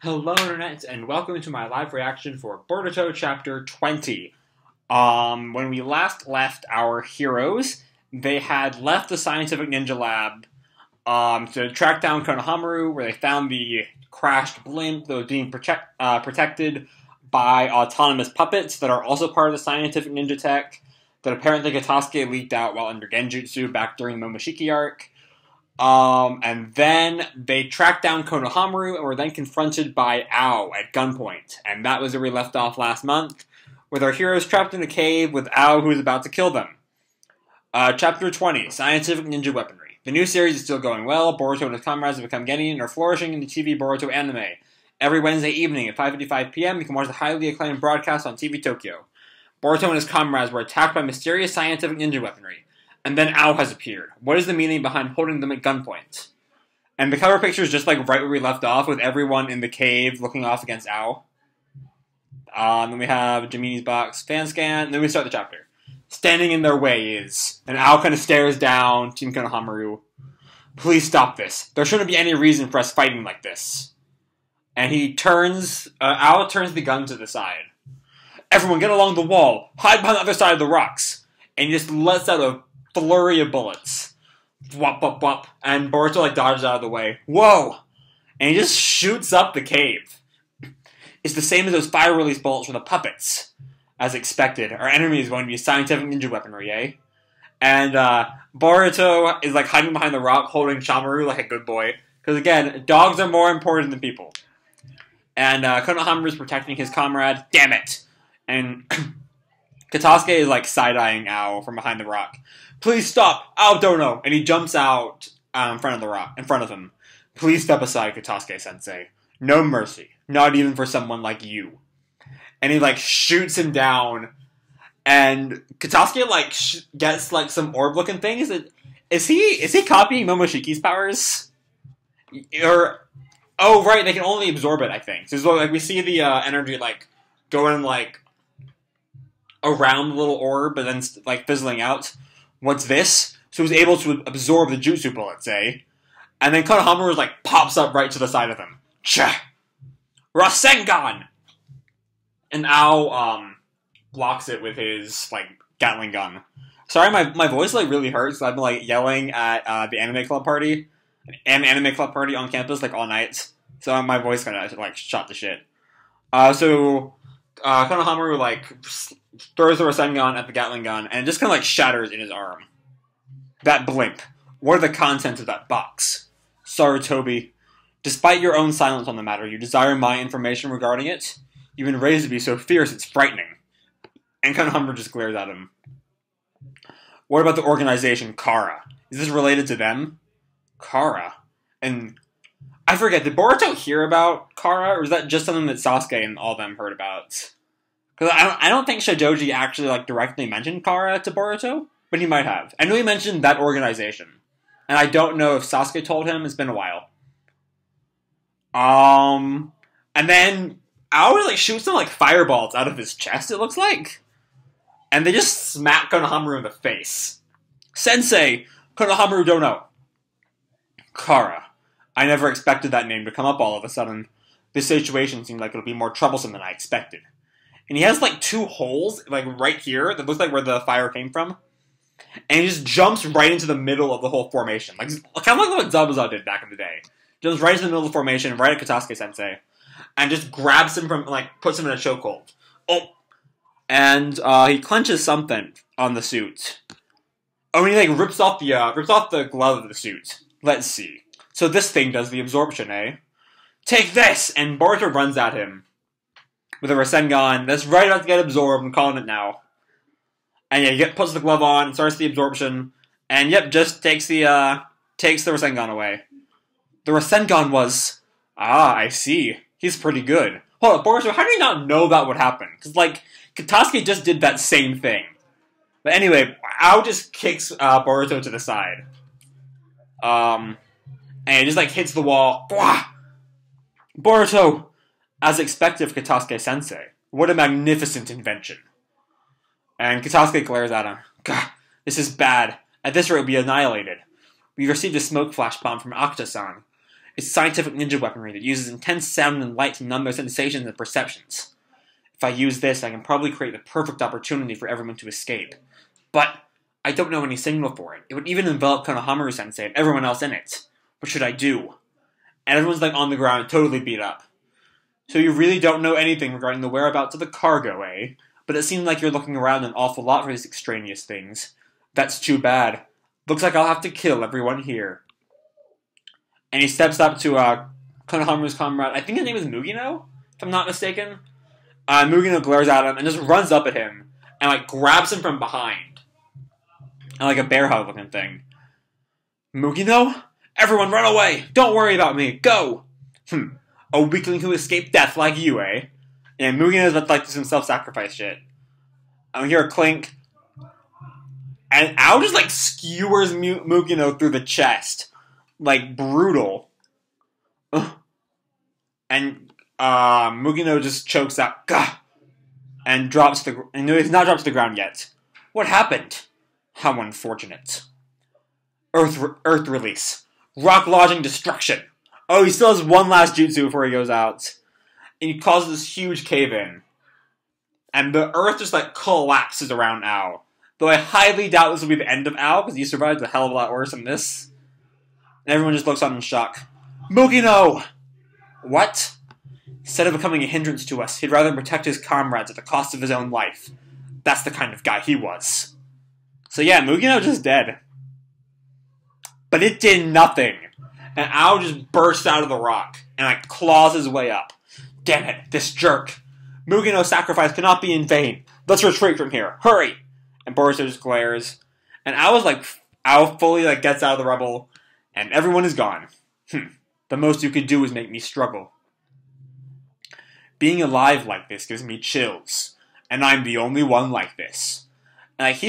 Hello, Internet, and welcome to my live reaction for Boruto Chapter 20. When we last left our heroes, they had left the scientific ninja lab to track down Konohamaru, where they found the crashed blimp that was being protected by autonomous puppets that are also part of the scientific ninja tech that apparently Katasuke leaked out while under Genjutsu back during the Momoshiki arc. And then they tracked down Konohamaru and were then confronted by Ao at gunpoint. And that was where we left off last month, with our heroes trapped in a cave with Ao who is about to kill them. Chapter 20, Scientific Ninja Weaponry. The new series is still going well. Boruto and his comrades have become genin and are flourishing in the TV Boruto anime. Every Wednesday evening at 5:55 p.m. you can watch the highly acclaimed broadcast on TV Tokyo. Boruto and his comrades were attacked by mysterious scientific ninja weaponry. And then Ao has appeared. What is the meaning behind holding them at gunpoint? And the cover picture is just like right where we left off, with everyone in the cave looking off against Ao. Then we have Jamini's box fan scan, and then we start the chapter. Standing in their way is, and Ao kind of stares down Team Konohamaru. Please stop this. There shouldn't be any reason for us fighting like this. And he turns, Ao turns the gun to the side. Everyone get along the wall. Hide behind the other side of the rocks. And he just lets out a flurry of bullets. Wop, wop, wop. And Boruto dodges out of the way. Whoa! And he just shoots up the cave. It's the same as those fire release bullets from the puppets. As expected, our enemy is going to be scientific ninja weaponry, eh? And Boruto is hiding behind the rock, holding Shamaru like a good boy. Because again, dogs are more important than people. And Konohamaru is protecting his comrade. Damn it! And Katasuke is side-eyeing Ao from behind the rock. Please stop! Ao Dono! And he jumps out in front of the rock, in front of him. Please step aside, Katasuke-sensei. No mercy. Not even for someone like you. And he shoots him down. And Katasuke gets some orb-looking things. Is he copying Momoshiki's powers? Or oh right, they can only absorb it, I think. So we see the energy going around the little orb, but then fizzling out. What's this? So he's able to absorb the jutsu bullets, eh? And then Konohamaru pops up right to the side of him. Cha! Rasengan! And Ao blocks it with his Gatling gun. Sorry, my voice really hurts. I've been yelling at the anime club party, an anime club party on campus all night. So my voice kind of shot to shit. So Konohamaru throws the Rasengan at the Gatling gun, and it just kind of shatters in his arm. That blimp. What are the contents of that box? Sarutobi, despite your own silence on the matter, you desire my information regarding it? You've been raised to be so fierce, it's frightening. And Konohamaru just glares at him. What about the organization Kara? Is this related to them? Kara? And I forget, did Boruto hear about Kara, or is that just something that Sasuke and all them heard about? Because I don't think Shidoji actually directly mentioned Kara to Boruto, but he might have. I know he mentioned that organization, and I don't know if Sasuke told him. It's been a while. And then Ao shoots some fireballs out of his chest. It looks like, and they just smack Konohamaru in the face. Sensei, Konohamaru Dono. Kara. I never expected that name to come up all of a sudden. This situation seemed like it'll be more troublesome than I expected. And he has two holes right here that looks like where the fire came from. And he just jumps right into the middle of the whole formation. Kind of like what Zabuza did back in the day. Jumps right into the middle of the formation, right at Katasuke-sensei. And just grabs him from, puts him in a chokehold. Oh! And he clenches something on the suit. Oh, and he rips off the glove of the suit. Let's see. So this thing does the absorption, eh? Take this! And Boruto runs at him with a Rasengan that's right about to get absorbed. I'm calling it now. And yeah, he puts the glove on, starts the absorption, and yep, just takes the Rasengan away. The Rasengan was... Ah, I see. He's pretty good. Hold on, Boruto, how do you not know that would happen? Because, Katasuke just did that same thing. But anyway, Ao just kicks Boruto to the side. And it just hits the wall. Blah! Boruto! As expected of Katasuke-sensei. What a magnificent invention. And Katasuke glares at him. Gah, this is bad. At this rate, we'll be annihilated. We received a smoke flash bomb from Akita-san. It's scientific ninja weaponry that uses intense sound and light to numb their sensations and perceptions. If I use this, I can probably create the perfect opportunity for everyone to escape. But I don't know any signal for it. It would even envelop Konohamaru-sensei and everyone else in it. What should I do? And everyone's like on the ground, totally beat up. So you really don't know anything regarding the whereabouts of the cargo, eh? But it seems like you're looking around an awful lot for these extraneous things. That's too bad. Looks like I'll have to kill everyone here. And he steps up to Konohamaru's comrade. I think his name is Mugino, if I'm not mistaken. Mugino glares at him and just runs up at him and like grabs him from behind. And like a bear hug looking thing. Mugino? Everyone run away! Don't worry about me! Go! A weakling who escaped death like you, eh? And Mugino's about to like do some self-sacrifice shit. I hear a clink. And Ao just like skewers Mugino through the chest. Like, brutal. And Mugino just chokes out. Gah! And drops to the and no, he's not dropped to the ground yet. What happened? How unfortunate. Earth release. Rock lodging destruction. Oh, he still has one last jutsu before he goes out. And he causes this huge cave-in. And the earth just like collapses around Ao. Though I highly doubt this will be the end of Ao, because he survived a hell of a lot worse than this. And everyone just looks on in shock. Mugino! What? Instead of becoming a hindrance to us, he'd rather protect his comrades at the cost of his own life. That's the kind of guy he was. So yeah, Mugino just dead. But it did nothing. And Ao just bursts out of the rock and like claws his way up. Damn it, this jerk. Mugino's sacrifice cannot be in vain. Let's retreat from here. Hurry! And Boruto just glares. And Ao fully like gets out of the rubble. And everyone is gone. The most you could do is make me struggle. Being alive like this gives me chills. And I'm the only one like this. And like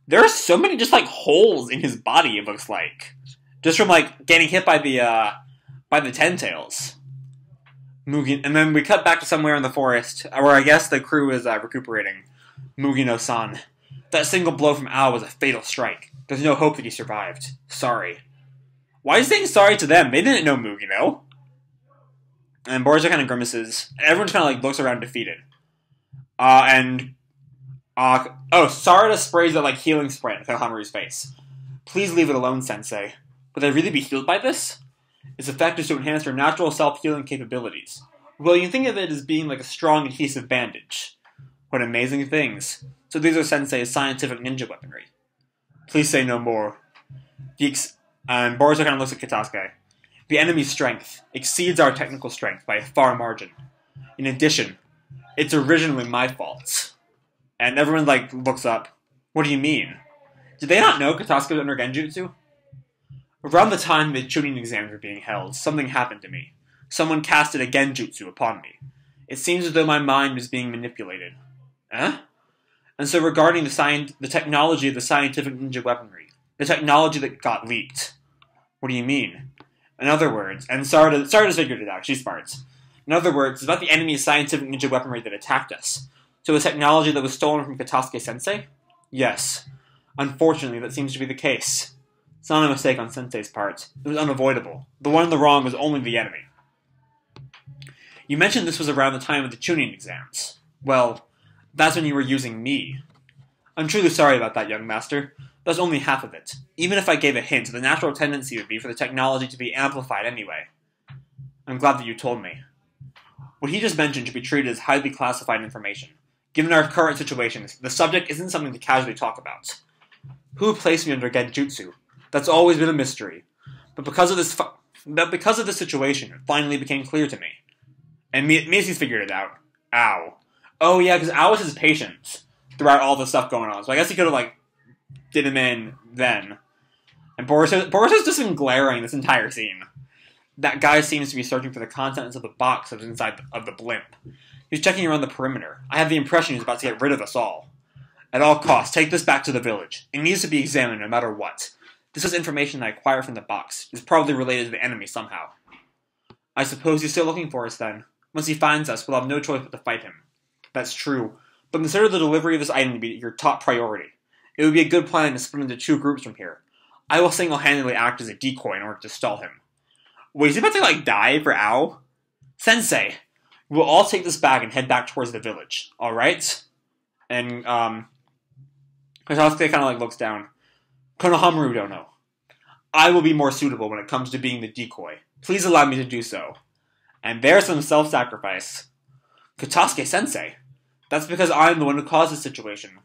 there are so many just like holes in his body, it looks like. Just from like getting hit by the Ten Tails. Mugi, and then we cut back to somewhere in the forest, where I guess the crew is recuperating. Mugino-san. That single blow from Ao was a fatal strike. There's no hope that he survived. Sorry. Why is he saying sorry to them? They didn't know Mugino. And Boruto kind of grimaces. And everyone kind of like looks around defeated. Sarada sprays that like healing spray in Konohamaru's face. Please leave it alone, Sensei. Would I really be healed by this? Its effect is to enhance your natural self-healing capabilities. Well, you can think of it as being like a strong adhesive bandage. What amazing things. So these are Sensei's scientific ninja weaponry. Please say no more. And Boruto kind of looks at Kitasuke. The enemy's strength exceeds our technical strength by a far margin. In addition, it's originally my fault. And everyone like looks up. What do you mean? Did they not know Kitasuke was under Genjutsu? Around the time the Chunin exams were being held, something happened to me. Someone casted a Genjutsu upon me. It seems as though my mind was being manipulated. Eh? And so regarding the technology of the scientific ninja weaponry, the technology that got leaked. What do you mean? In other words, and Sarada's figured it out, she's smart. In other words, it's about the enemy's scientific ninja weaponry that attacked us. So a technology that was stolen from Kitasuke-sensei? Yes. Unfortunately, that seems to be the case. It's not a mistake on Sensei's part. It was unavoidable. The one in the wrong was only the enemy. You mentioned this was around the time of the Chunin exams. Well, that's when you were using me. I'm truly sorry about that, young master. That's only half of it. Even if I gave a hint, the natural tendency would be for the technology to be amplified anyway. I'm glad that you told me. What he just mentioned should be treated as highly classified information. Given our current situation, the subject isn't something to casually talk about. Who placed me under Genjutsu? That's always been a mystery. But because of this situation, it finally became clear to me. And Macy's figured it out. Ao. Oh yeah, because Ao was his patient throughout all the stuff going on. So I guess he could have, like, did him in then. And Boruto's just been glaring this entire scene. That guy seems to be searching for the contents of the box that was inside of the blimp. He's checking around the perimeter. I have the impression he's about to get rid of us all. At all costs, take this back to the village. It needs to be examined no matter what. This is information I acquired from the box. It's probably related to the enemy somehow. I suppose he's still looking for us then. Once he finds us, we'll have no choice but to fight him. That's true, but consider the delivery of this item to be your top priority. It would be a good plan to split into two groups from here. I will single-handedly act as a decoy in order to stall him. Wait, is he about to, like, die for Ao? Sensei, we'll all take this bag and head back towards the village, alright? And, Katasuke kind of, like, looks down. Konohamaru don't know. I will be more suitable when it comes to being the decoy. Please allow me to do so. And there's some self-sacrifice. Katasuke-sensei, that's because I'm the one who caused this situation.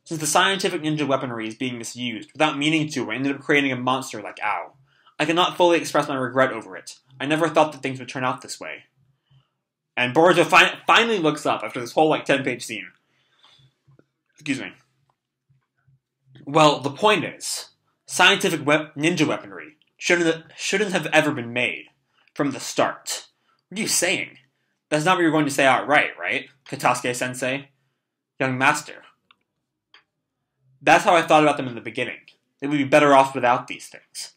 Since the scientific ninja weaponry is being misused, without meaning to, I ended up creating a monster like Ao. I cannot fully express my regret over it. I never thought that things would turn out this way. And Boruto finally looks up after this whole, like, 10-page scene. Excuse me. Well, the point is, scientific ninja weaponry shouldn't have ever been made from the start. What are you saying? That's not what you're going to say outright, right? Katasuke-sensei? Young master. That's how I thought about them in the beginning. They would be better off without these things.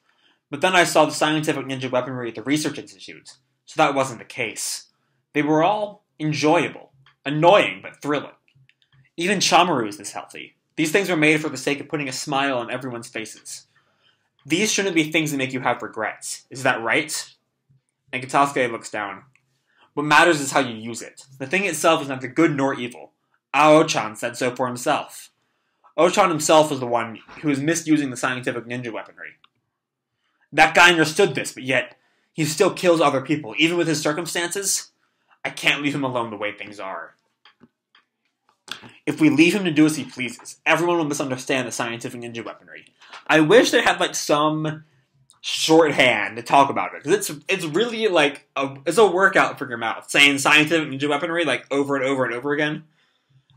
But then I saw the scientific ninja weaponry at the research institute, so that wasn't the case. They were all enjoyable, annoying, but thrilling. Even Chamaru is this healthy. These things were made for the sake of putting a smile on everyone's faces. These shouldn't be things that make you have regrets. Is that right? And Katasuke looks down. What matters is how you use it. The thing itself is neither good nor evil. Ao-chan said so for himself. Ochan himself was the one who was misusing the scientific ninja weaponry. That guy understood this, but yet he still kills other people, even with his circumstances. I can't leave him alone the way things are. If we leave him to do as he pleases, everyone will misunderstand the scientific ninja weaponry. I wish they had, like, some shorthand to talk about it, because it's really, like, it's a workout for your mouth, saying scientific ninja weaponry, like, over and over and over again.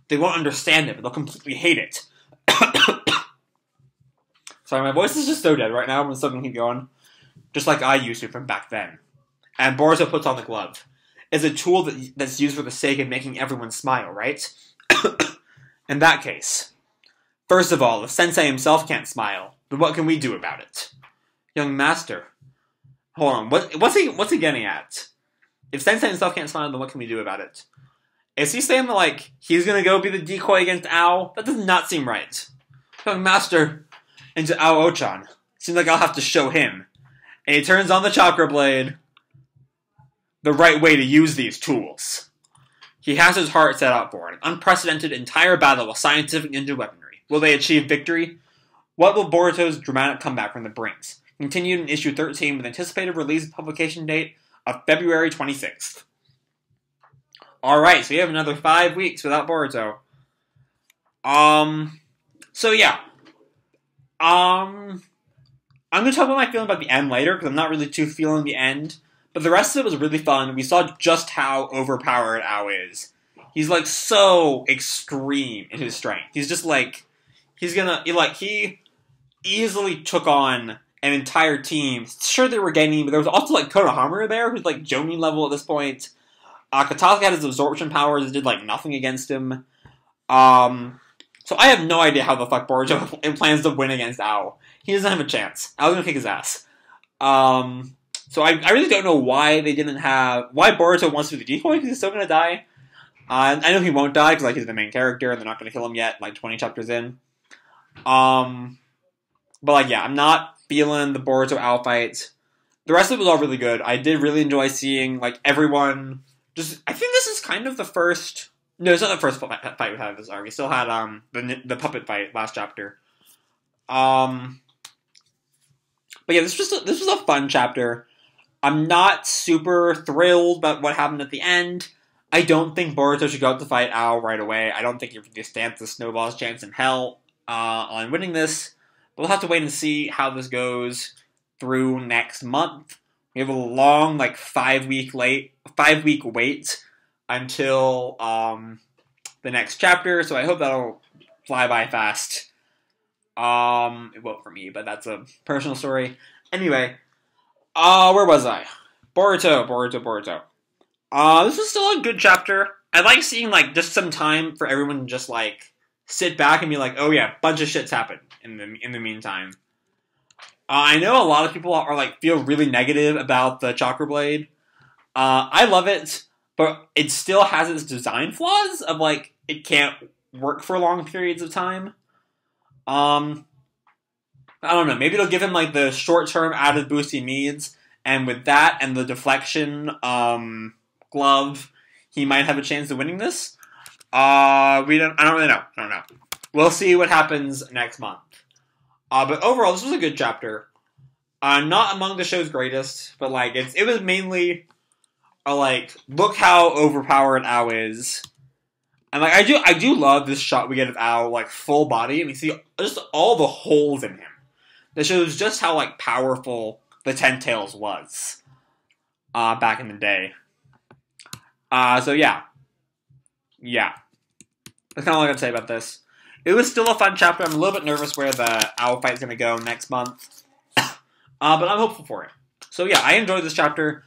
They won't understand it, but they'll completely hate it. Sorry, my voice is just so dead right now, I'm still gonna keep going. Just like I used to from back then. And Boruto puts on the glove. It's a tool that's used for the sake of making everyone smile, right? In that case, first of all, if Sensei himself can't smile, then what can we do about it? Young master. Hold on, what's he getting at? If Sensei himself can't smile, then what can we do about it? Is he saying that, like, he's gonna go be the decoy against Ao? That does not seem right. Young master, into Ao-chan. Seems like I'll have to show him. And he turns on the chakra blade. The right way to use these tools. He has his heart set out for an unprecedented entire battle with scientific ninja weaponry. Will they achieve victory? What will Boruto's dramatic comeback from the brings? Continued in issue 13 with anticipated release and publication date of February 26th. Alright, so you have another 5 weeks without Boruto. So yeah. I'm going to talk about my feeling about the end later, because I'm not really too feeling the end. But the rest of it was really fun. We saw just how overpowered Ao is. He's, like, so extreme in his strength. He's just, like, he easily took on an entire team. Sure, they were genin, but there was also, like, Konohamaru there, who's, like, jonin level at this point. Katasuke had his absorption powers that did, like, nothing against him. So I have no idea how the fuck Boruto plans to win against Ao. He doesn't have a chance. Ao's gonna kick his ass. So I really don't know why why Boruto wants to be the decoy, because he's still gonna die. I know he won't die, because, like, he's the main character, and they're not gonna kill him yet, like, 20 chapters in. But, like, yeah, I'm not feeling the Boruto-Ao fight. The rest of it was all really good. I did really enjoy seeing, like, everyone I think this is kind of the first... No, it's not the first fight we had this arc. We still had, the puppet fight last chapter. But yeah, this was a fun chapter. I'm not super thrilled about what happened at the end. I don't think Boruto should go out to fight Ao right away. I don't think he stands the snowball's chance in hell on winning this. But we'll have to wait and see how this goes through next month. We have a long, like, 5-week wait until the next chapter. So I hope that'll fly by fast. It won't for me, but that's a personal story. Anyway, where was I? Boruto. This was still a good chapter. I like seeing, like, just some time for everyone to just, like, sit back and be like, oh yeah, bunch of shit's happened in the meantime. I know a lot of people are, like, feel really negative about the chakra blade. I love it, but it still has its design flaws of, like, it can't work for long periods of time. I don't know, maybe it'll give him, like, the short-term added boost he needs, And with that and the deflection glove, he might have a chance of winning this. I don't really know. I don't know. We'll see what happens next month. But overall, this was a good chapter. Not among the show's greatest, but like it was mainly like, look how overpowered Ao is. And like I do love this shot we get of Ao, like full body, and we see just all the holes in him. That shows just how like powerful the Ten Tails was back in the day. So yeah. Yeah. That's kind of all I gotta say about this. It was still a fun chapter. I'm a little bit nervous where the Ao fight's gonna go next month. But I'm hopeful for it. So yeah, I enjoyed this chapter.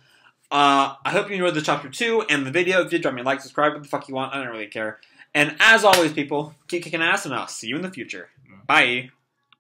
I hope you enjoyed this chapter too, and the video. If you did, drop me a like, subscribe, what the fuck you want. I don't really care. And as always, people, keep kicking ass, and I'll see you in the future. Bye.